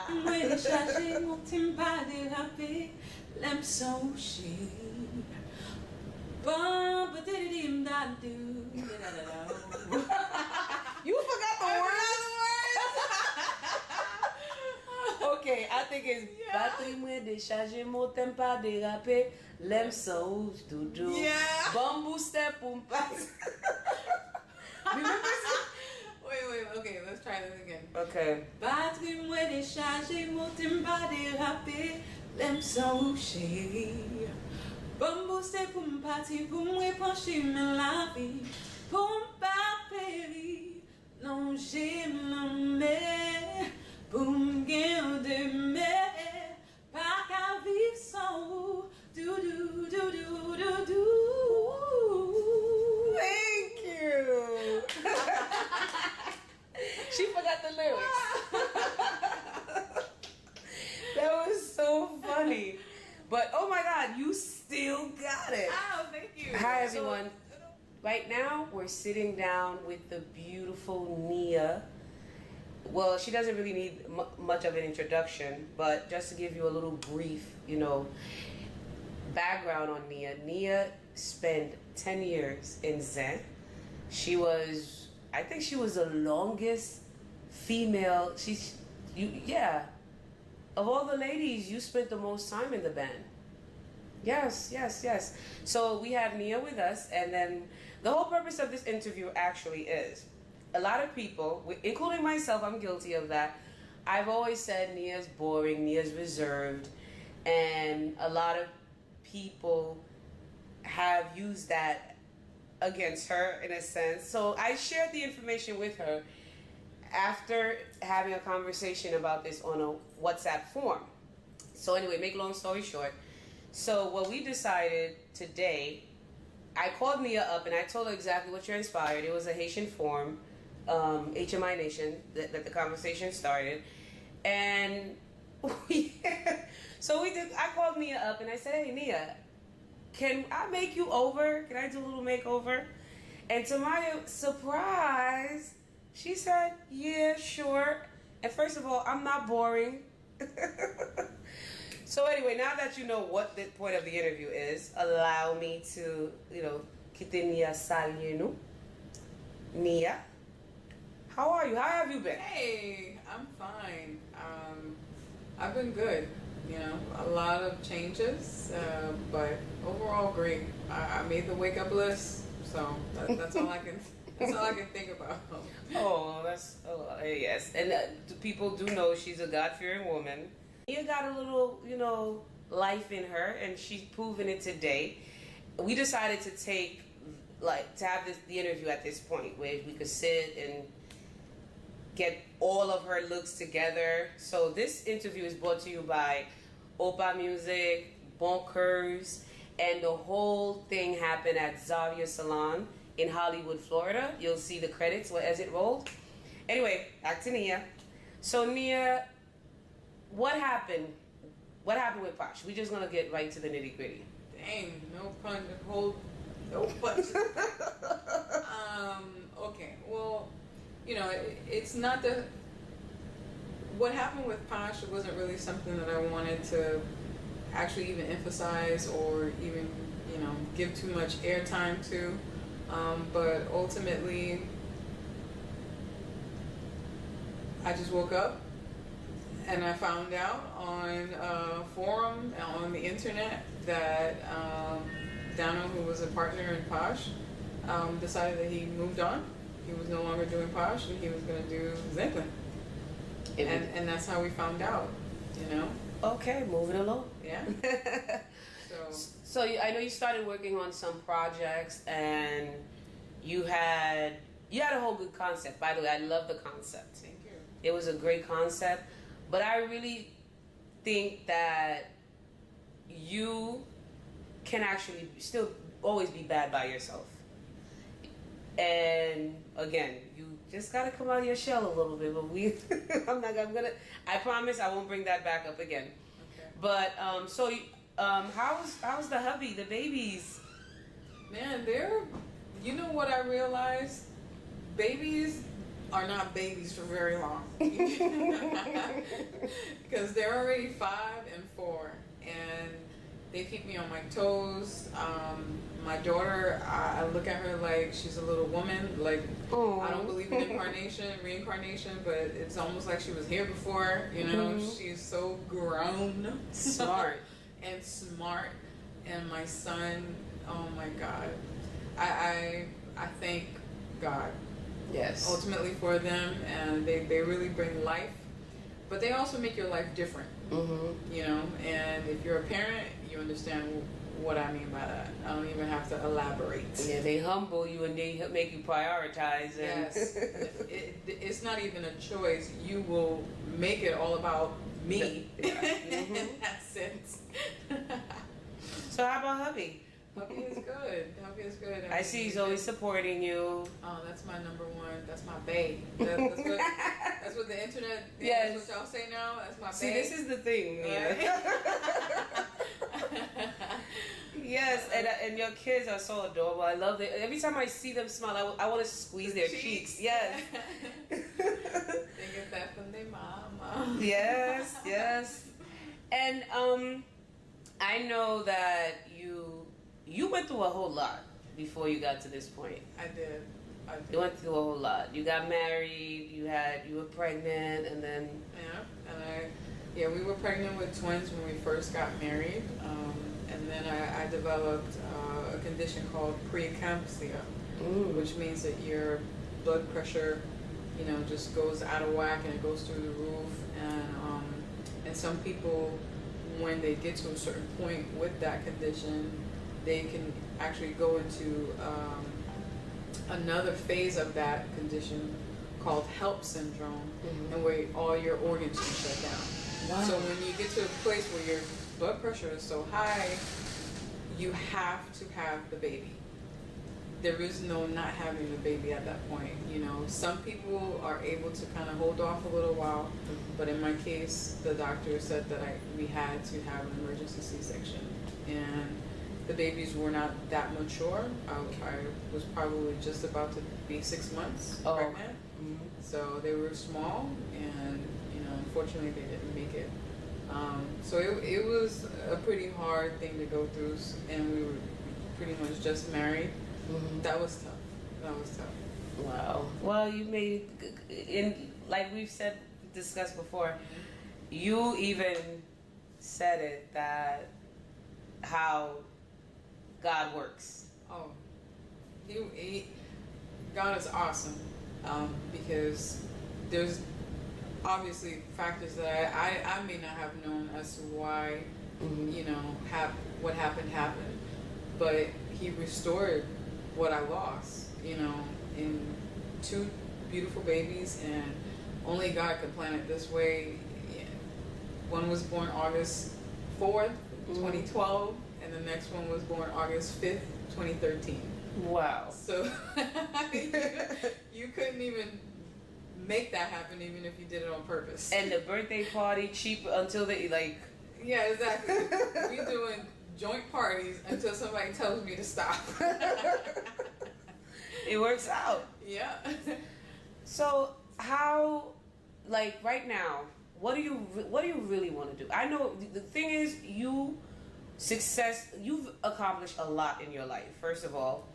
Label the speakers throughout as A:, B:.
A: Mwen chaje mon timba derape, lem son shi. Bum, ba diddy dim da do.
B: You forgot the words? Okay, I think it's batterie mwen déchargé, mon tempa dérape, lem son doudou.
A: Yeah.
B: Bamboo step pou m'passe.
A: Wait, okay, let's try this again.
B: Okay.
A: Batterie mwen déchargé, mon timba derape, lem son shi. Bambou step pou m'pati, pou mwen penchi men la vi, pou m'pa peri, non j'aime me, pou m'gen de me, pa ka viv sans ou, do do do do do do.
B: Thank you. She forgot the lyrics. That was so funny. But oh my God, you still got it.
A: Oh, thank you.
B: Hi everyone. Right now we're sitting down with the beautiful Nia. Well, she doesn't really need much of an introduction, but just to give you a little brief, background on Nia. Nia spent 10 years in Zin. I think she was the longest female. Of all the ladies, you spent the most time in the band. Yes. So we have Nia with us, and then the whole purpose of this interview actually is, a lot of people, including myself, I'm guilty of that. I've always said Nia's boring, Nia's reserved, and a lot of people have used that against her in a sense. So I shared the information with her after having a conversation about this on a WhatsApp form. So anyway, make long story short, so what we decided today, I called Nia up and I told her exactly what transpired. It was a Haitian forum, HMI Nation, that the conversation started. And I called Nia up and I said, hey Nia, can I make you over? Can I do a little makeover? And to my surprise, she said, yeah, sure. And first of all, I'm not boring. So anyway, now that you know what the point of the interview is, allow me to, quitte Nia saluer nous. Nia, how are you? How have you been?
A: Hey, I'm fine. I've been good. A lot of changes, but overall great. I made the wake up list, so that's all I can. That's all I can think about.
B: Yes. And people do know she's a God-fearing woman. Nia got a little, life in her, and she's proven it today. We decided to have the interview at this point where we could sit and get all of her looks together. So this interview is brought to you by Nia Musiq, Bon Curves, and the whole thing happened at Zaria Salon in Hollywood, Florida. You'll see the credits as it rolled. Anyway, back to Nia. So Nia, what happened? What happened with Posh? We're just gonna get right to the nitty gritty.
A: Dang, no pun. No pun. Okay, well, it's not what happened with Posh wasn't really something that I wanted to actually even emphasize or even, give too much airtime to. But ultimately, I just woke up and I found out on a forum on the internet that Dano, who was a partner in Posh, decided that he moved on. He was no longer doing Posh and he was going to do Zin. And that's how we found out,
B: Okay, moving along.
A: Yeah.
B: So I know you started working on some projects, and you had a whole good concept. By the way, I love the concept.
A: Thank you.
B: It was a great concept, but I really think that you can actually still always be bad by yourself. And again, you just gotta come out of your shell a little bit. But I promise I won't bring that back up again.
A: Okay.
B: But how's the hubby, the babies?
A: Man, you know what I realized? Babies are not babies for very long. Because they're already 5 and 4, and they keep me on my toes. My daughter, I look at her like she's a little woman. Like,
B: Aww.
A: I don't believe in reincarnation, but it's almost like she was here before. You know, she's so grown,
B: smart,
A: and smart. And my son, oh my God, I thank God.
B: Yes.
A: Ultimately for them, and they really bring life, but they also make your life different. You know, and if you're a parent, you understand what I mean by that. I don't even have to elaborate.
B: Yeah, they humble you and they make you prioritize. And
A: Yes, it's not even a choice. You will make it all about me.
B: Yeah.
A: In that sense.
B: So how about hubby?
A: Hubby is good. Hubby is good.
B: I see he's always supporting you.
A: Oh, that's my number one. That's my bae. That's what the internet.
B: Yes.
A: That's what y'all say now. That's my bae.
B: See, this is the thing. Yeah. Yes, and your kids are so adorable. I love it. Every time I see them smile, I want to squeeze their cheeks. Yes.
A: They get that from their mama.
B: Yes, yes. And I know that you went through a whole lot before you got to this point.
A: I did.
B: You went through a whole lot. You got married. You were pregnant, and then
A: we were pregnant with twins when we first got married, and then I developed a condition called preeclampsia, which means that your blood pressure, just goes out of whack and it goes through the roof, and some people, when they get to a certain point with that condition, they can actually go into another phase of that condition called HELP syndrome, and where all your organs can shut down. Wow. So when you get to a place where your blood pressure is so high, you have to have the baby. There is no not having the baby at that point. Some people are able to kind of hold off a little while, but in my case, the doctor said that we had to have an emergency C-section, and the babies were not that mature. I was probably just about to be 6 months pregnant. So they were small, and unfortunately they didn't make it. So it was a pretty hard thing to go through, and we were pretty much just married. That was tough.
B: Wow. Well, you made like we've discussed before. You even said it, that how God works. Oh,
A: God is awesome, because there's obviously factors that I may not have known as to why, what happened, but He restored what I lost, in 2 beautiful babies, and only God could plan it this way. One was born August 4th, 2012, and the next one was born August 5th, 2013.
B: Wow.
A: So you couldn't even make that happen, even if you did it on purpose.
B: And the birthday party cheap until they like.
A: Yeah, exactly. We doing joint parties until somebody tells me to stop.
B: It works out.
A: Yeah.
B: So how, like right now, what do you really want to do? I know the thing is you've accomplished a lot in your life. First of all,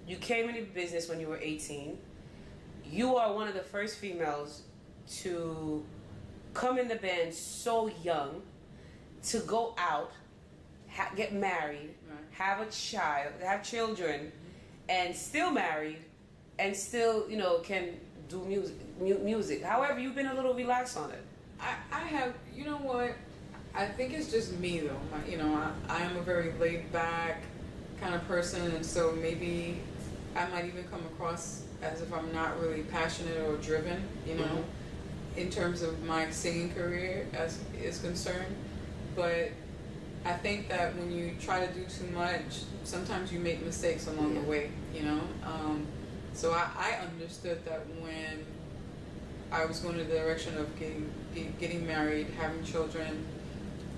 B: you came into business when you were 18. You are one of the first females to come in the band so young, to go out, get married, have a child, have children, and still married, and still, can do music. However, you've been a little relaxed on it.
A: I have, what? I think it's just me though. I am a very laid back kind of person, and so maybe I might even come across as if I'm not really passionate or driven, in terms of my singing career as is concerned. But I think that when you try to do too much, sometimes you make mistakes along the way, So I understood that when I was going in the direction of getting married, having children,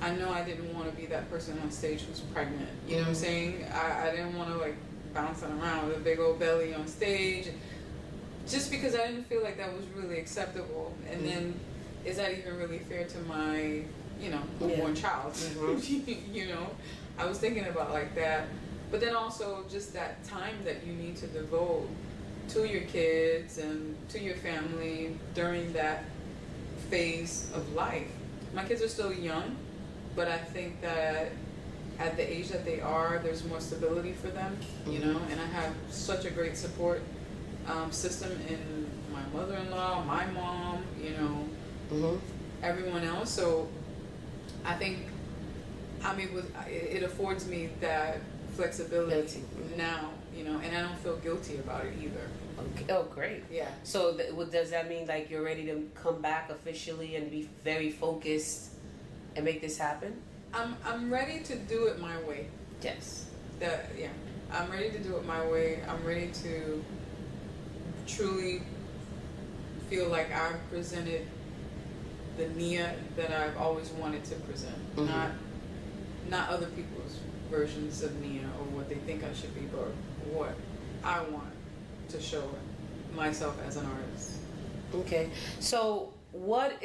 A: I know I didn't want to be that person on stage who's pregnant. You know what I'm saying? I didn't want to bouncing around with a big old belly on stage. just because I didn't feel like that was really acceptable, and then is that even really fair to my, you know, newborn child? You know, I was thinking about like that, but then also just that time that you need to devote to your kids and to your family during that phase of life. My kids are still young, but I think that at the age that they are, there's more stability for them, you know, and I have such a great support system in my mother-in-law, my mom, you know, everyone else. So I think I'm able, it affords me that flexibility now, you know, and I don't feel guilty about it either.
B: Okay. Oh, great.
A: Yeah.
B: So does that mean like you're ready to come back officially and be very focused and make this happen?
A: I'm ready to do it my way.
B: Yes.
A: Yeah. I'm ready to do it my way. I'm ready to truly feel like I've presented the Nia that I've always wanted to present. Not other people's versions of Nia or what they think I should be, but what I want to show myself as an artist.
B: Okay. So with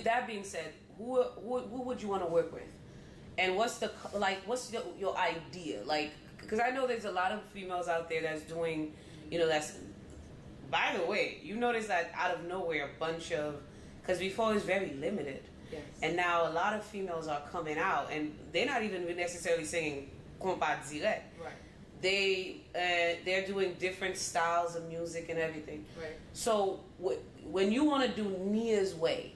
B: that being said, who would you want to work with, and what's your idea, like, because I know there's a lot of females out there that's doing, you know, that's, by the way, you notice that out of nowhere a bunch of, because before it was very limited, and now a lot of females are coming out and they're not even necessarily singing compas direct.
A: Right.
B: They're doing different styles of music and everything.
A: Right.
B: So when you want to do Nia's way,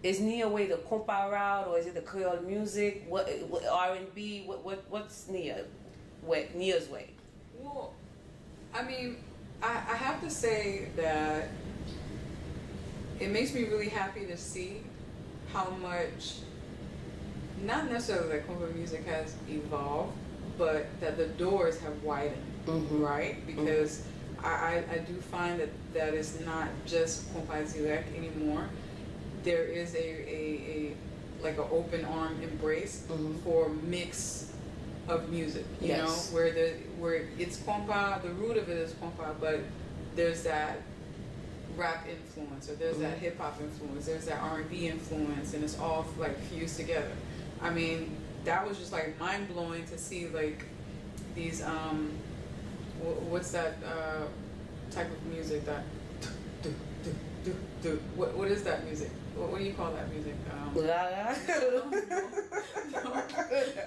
B: is Nia way the compa route, or is it the Creole music? What R&B? What's Nia's way?
A: Well, I mean, I have to say that it makes me really happy to see how much, not necessarily that compa music has evolved, but that the doors have widened, right? Because I do find that it's not just compa direct anymore. There is a like an open arm embrace for mix of music, you know, where it's compa, the root of it is compa, but there's that rap influence, or there's that hip hop influence, there's that R&B influence, and it's all like fused together. I mean, that was just like mind blowing to see like these what's that type of music that what is that music? What do you call that music?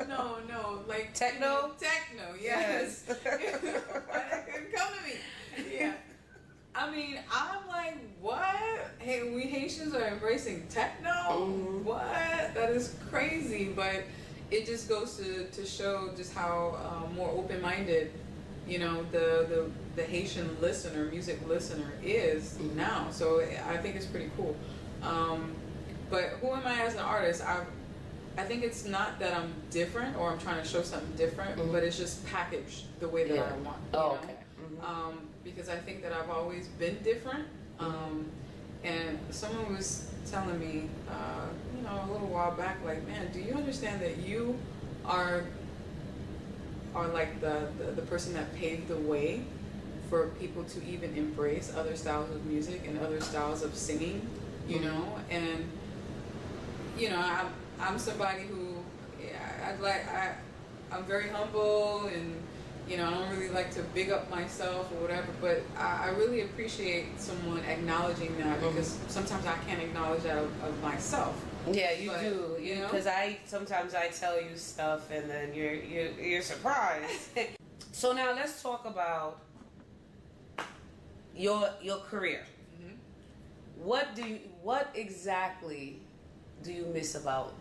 A: No, like
B: techno.
A: Techno, yes. That couldn't come to me. Yeah. I mean, I'm like, what? Hey, we Haitians are embracing techno? What? That is crazy, but it just goes to show just how more open-minded, you know, the Haitian listener, music listener is now. So I think it's pretty cool. But who am I as an artist? I think it's not that I'm different or I'm trying to show something different, but it's just packaged the way that I want. You know?
B: Okay.
A: Because I think that I've always been different. And someone was telling me, you know, a little while back, like, man, do you understand that you are like the person that paved the way for people to even embrace other styles of music and other styles of singing, you know? And, you know, I'm somebody who, I'm very humble, and, you know, I don't really like to big up myself or whatever, but I really appreciate someone acknowledging that, because sometimes I can't acknowledge that of myself.
B: Yeah, you
A: But,
B: do.
A: you know?
B: Because sometimes I tell you stuff and then you're surprised. So now let's talk about your career. What exactly do you miss about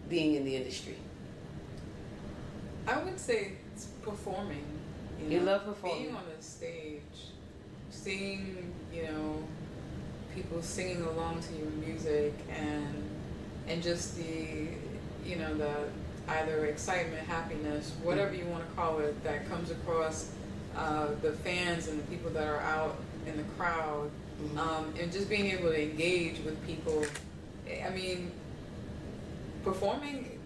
B: being in the industry?
A: I would say it's performing.
B: You love performing.
A: Being on the stage, seeing, you know, people singing along to your music, and just the, you know, the either excitement, happiness, whatever you want to call it, that comes across the fans and the people that are out in the crowd, and just being able to engage with people. I mean, performing,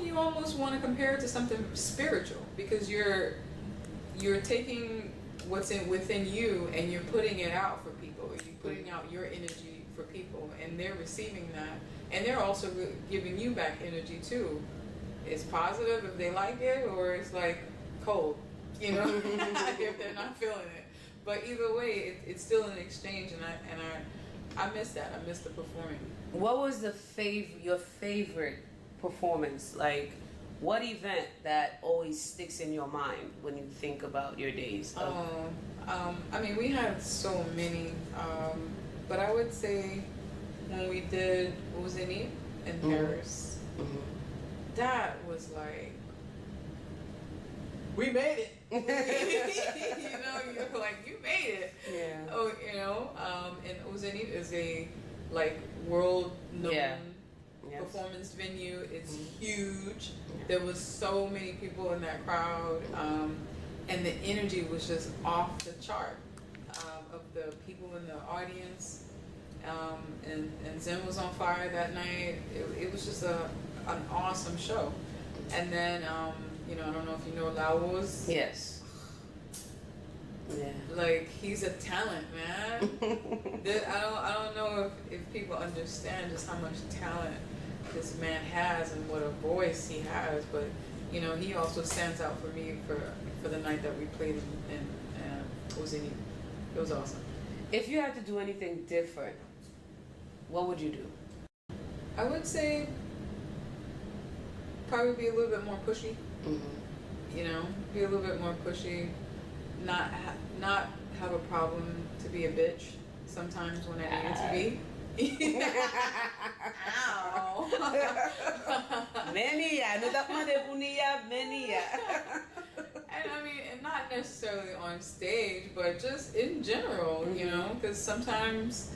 A: you almost want to compare it to something spiritual, because you're taking what's within you, and you're putting it out for people. You're putting out your energy for people, and they're receiving that, and they're also giving you back energy too. It's positive if they like it, or it's like cold, you know, if they're not feeling it. But either way, it's still an exchange, and I miss that. I miss the performing.
B: What was your favorite performance? Like, what event that always sticks in your mind when you think about your days?
A: I mean, we had so many, but I would say when we did Zin in Paris, that was like, we made it. You know, you're like, you made it.
B: Yeah.
A: Oh, you know, and Zin is a like world known performance venue. It's huge. There was so many people in that crowd, and the energy was just off the chart of the people in the audience. And Zin was on fire that night. It was just an awesome show. And then you know, I don't know if you know Laos.
B: Yes. Yeah.
A: Like, he's a talent, man. I don't know if people understand just how much talent this man has and what a voice he has, but you know, he also stands out for me for the night that we played in Zin. It was awesome.
B: If you had to do anything different, what would you do?
A: I would say probably be a little bit more pushy. You know, be a little bit more pushy. Not have a problem to be a bitch sometimes when I need to be. Ow.
B: Mania, mania.
A: And I mean, and not necessarily on stage, but just in general, you know, because sometimes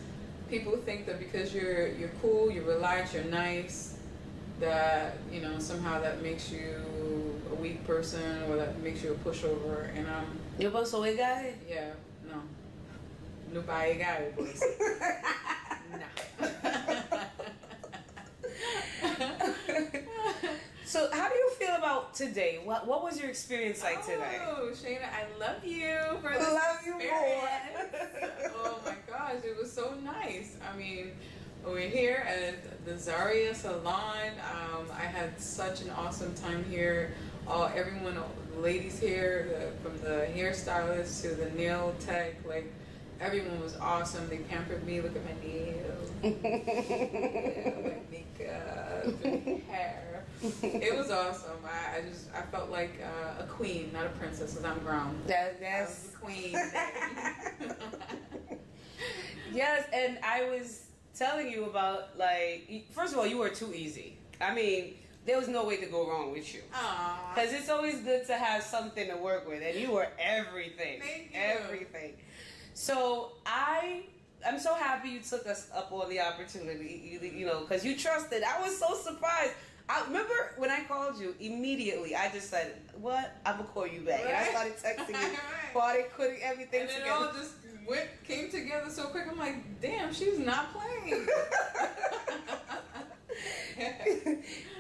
A: people think that because you're cool, you're relaxed, you're nice, that, you know, somehow that makes you a weak person, or that makes you a pushover. And
B: ¿Yo paso guy?
A: yeah, no. No pa guy, pues. Nah.
B: So how do you feel about today? What was your experience like today?
A: Oh, Shayna, I love you for this experience. Oh my gosh, it was so nice. I mean, we're here at the Zaria Salon. I had such an awesome time here. Everyone, the ladies here, from the hairstylist to the nail tech, like, everyone was awesome. They pampered me. Look at my nails, my makeup, my hair. It was awesome. I felt like a queen, not a princess, because I'm grown.
B: That's
A: I was a queen.
B: Yes, and I was telling you about, like, first of all, you were too easy. I mean, there was no way to go wrong with you.
A: Aww.
B: Because it's always good to have something to work with, and you were everything.
A: Thank you.
B: Everything. So I'm so happy you took us up on the opportunity, you know, because you trusted. I was so surprised. I remember when I called you, immediately I just said, what? I'm going to call you back. And I started texting you, started putting everything
A: and
B: together.
A: it all just came together so quick. I'm like, damn, she's not playing.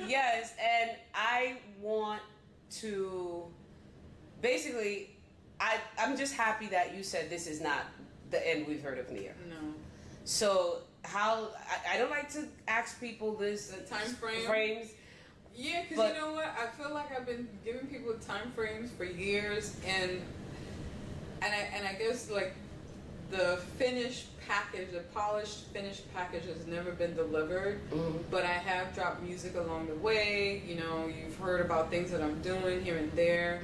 B: Yes, and I want to, basically, I'm just happy that you said this is not the end we've heard of Nia.
A: No.
B: So I don't like to ask people this
A: The time
B: frames.
A: Yeah, because you know what? I feel like I've been giving people time frames for years, and I guess, like, the finished package, the polished finished package has never been delivered. But I have dropped music along the way. You know, you've heard about things that I'm doing here and there.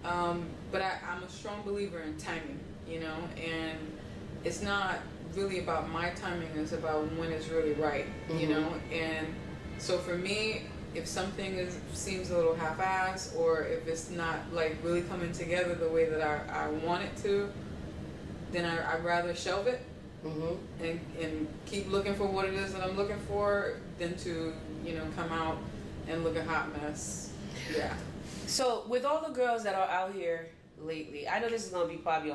A: But I'm a strong believer in timing, you know, and it's not really about my timing, it's about when it's really right, you know. And so for me, if something seems a little half-assed, or if it's not, like, really coming together the way that I want it to, then I'd rather shelve it and keep looking for what it is that I'm looking for than to, you know, come out and look a hot mess. Yeah.
B: So with all the girls that are out here lately, I know this is going to be probably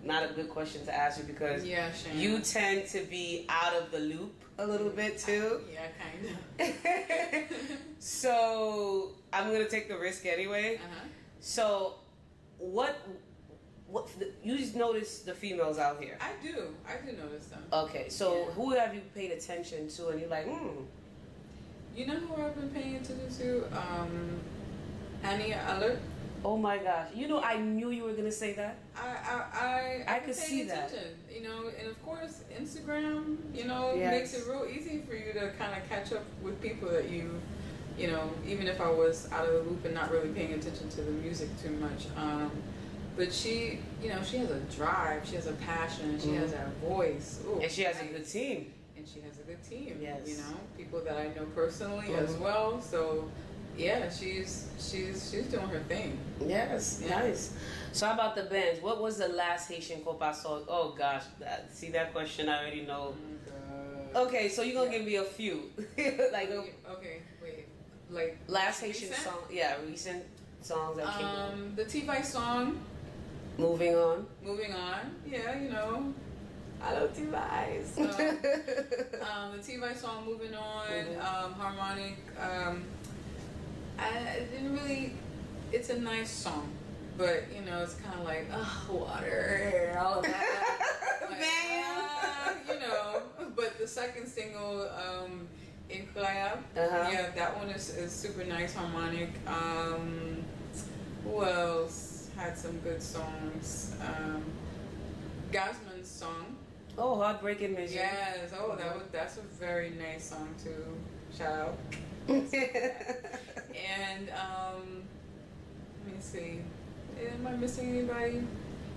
B: not a good question to ask you, because you tend to be out of the loop a little bit too.
A: Yeah, kind of.
B: So I'm going to take the risk anyway. So what you just notice the females out here?
A: I do notice them.
B: Okay, so who have you paid attention to, and you're like,
A: You know who I've been paying attention to? Nia Musiq.
B: Oh my gosh! You know, I knew you were gonna say that.
A: I
B: could see that.
A: You know, and of course, Instagram, you know, makes it real easy for you to kind of catch up with people that you know, even if I was out of the loop and not really paying attention to the music too much. But she, you know, she has a drive, she has a passion, she has that voice. Ooh,
B: and she has a good team.
A: And she has a good team.
B: Yes.
A: You know, people that I know personally as well. So. Yeah, she's doing her thing.
B: Yes, nice. So how about the bands? What was the last Haitian group I saw? Oh gosh, see that question I already know. Oh God. Okay, so you're gonna give me a few. Like
A: okay, wait. Like
B: last Haitian song, recent songs that came out.
A: The T-Vice song.
B: Moving on.
A: Yeah, you know. I love T-Vice. The T-Vice song, Moving On, Harmonic. I didn't really. It's a nice song, but you know, it's kind of like water, all of that. You know. But the second single, Incroyable, yeah, that one is super nice, harmonic. Who else had some good songs? Gasman's song.
B: Oh, Heartbreaking Mission.
A: Yes. Oh, that's a very nice song too. Shout out. And let me see. Am I missing anybody?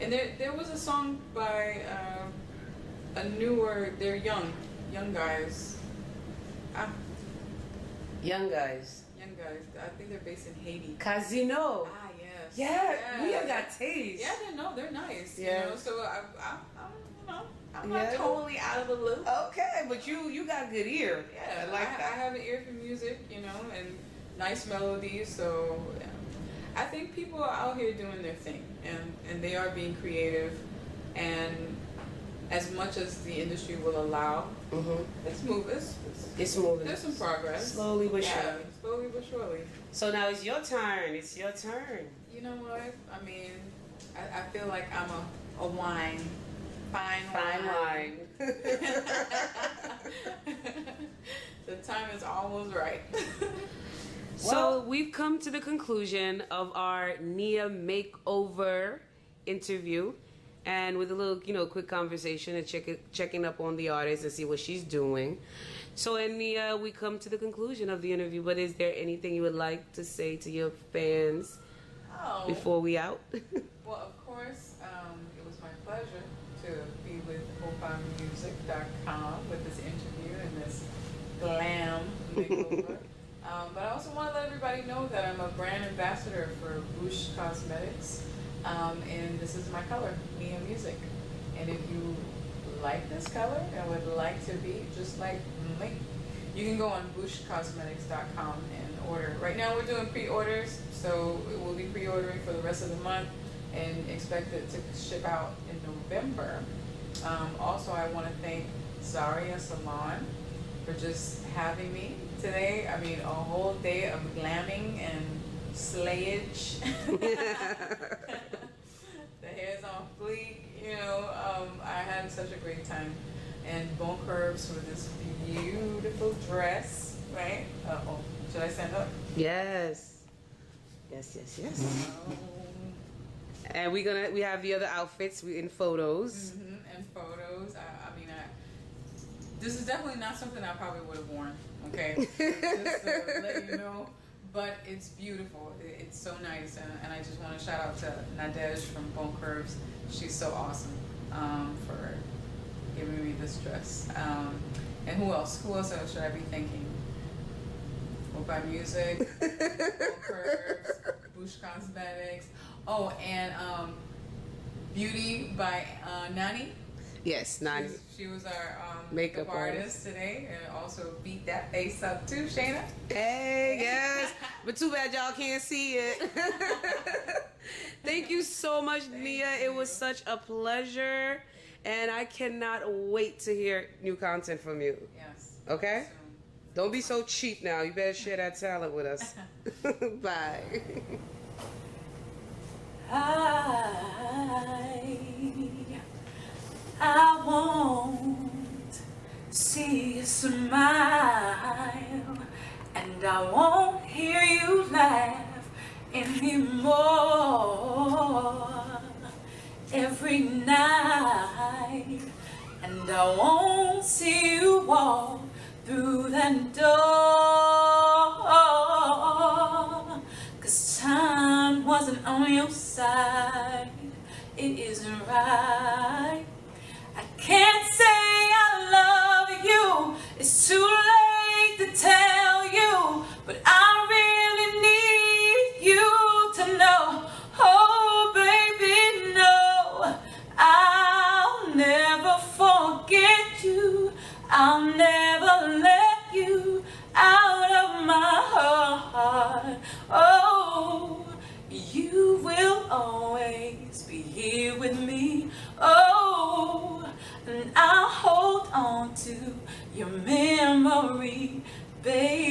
A: And there was a song by they're young guys.
B: Young guys.
A: I think they're based in Haiti.
B: Casino.
A: Yes.
B: Yeah, we have got taste.
A: Yeah, they're nice.
B: Yeah.
A: You know, so I'm not totally out of the loop.
B: Okay, but you got good ear.
A: Yeah,
B: I like that.
A: I have an ear for music, you know, and nice melodies. So I think people are out here doing their thing, and they are being creative, and as much as the industry will allow, it's moving.
B: It's moving.
A: There's some progress.
B: Slowly but surely.
A: Slowly but surely.
B: So now it's your turn.
A: You know what? I mean, I feel like I'm a wine. Fine wine. The time is almost right.
B: So we've come to the conclusion of our Nia makeover interview, and with a little, quick conversation and checking up on the artist and see what she's doing. So, Nia, we come to the conclusion of the interview. But is there anything you would like to say to your fans before we out?
A: Well, of course, it was my pleasure to be with OpaMusic.com with this interview and this glam makeover. But I also want to let everybody know that I'm a brand ambassador for Bush Cosmetics, and this is my color, Nia Musiq. And if you like this color and would like to be just like me, you can go on bushcosmetics.com and order. Right now we're doing pre-orders, so we'll be pre-ordering for the rest of the month and expect it to ship out in November. Also, I want to thank Zaria Salon for just having me today. I mean, a whole day of glamming and slayage. The hair's on fleek, I had such a great time. And Bon Curves for this beautiful dress, right? Should I stand up?
B: Yes. And we have the other outfits in photos.
A: And photos. This is definitely not something I probably would have worn. Okay, just to let you know. But it's beautiful. It's so nice, and I just want to shout out to Nadej from Bon Curves. She's so awesome for giving me this dress. And who else? Who else should I be thanking? OpaMusic, Bon Curves, Bush Cosmetics. Oh, and Beauty by Nani.
B: Yes, Nani.
A: She was our
B: makeup
A: artist today, and also beat that face up too, Shayna.
B: Hey, yes. But too bad y'all can't see it. Thank you so much, Nia. It was such a pleasure, and I cannot wait to hear new content from you.
A: Yes.
B: Okay? Don't be so cheap now. You better share that talent with us. Bye.
A: I won't see you smile, and I won't hear you laugh anymore every night, and I won't see you walk through that door, 'cause time wasn't on your side. It isn't right. I can't say I love you, it's too late to tell you, but I really need you to know. Oh baby, no, I'll never forget you, I'll never let you out of my heart. Oh, you will always be here with me. Oh, and I'll hold on to your memory, baby.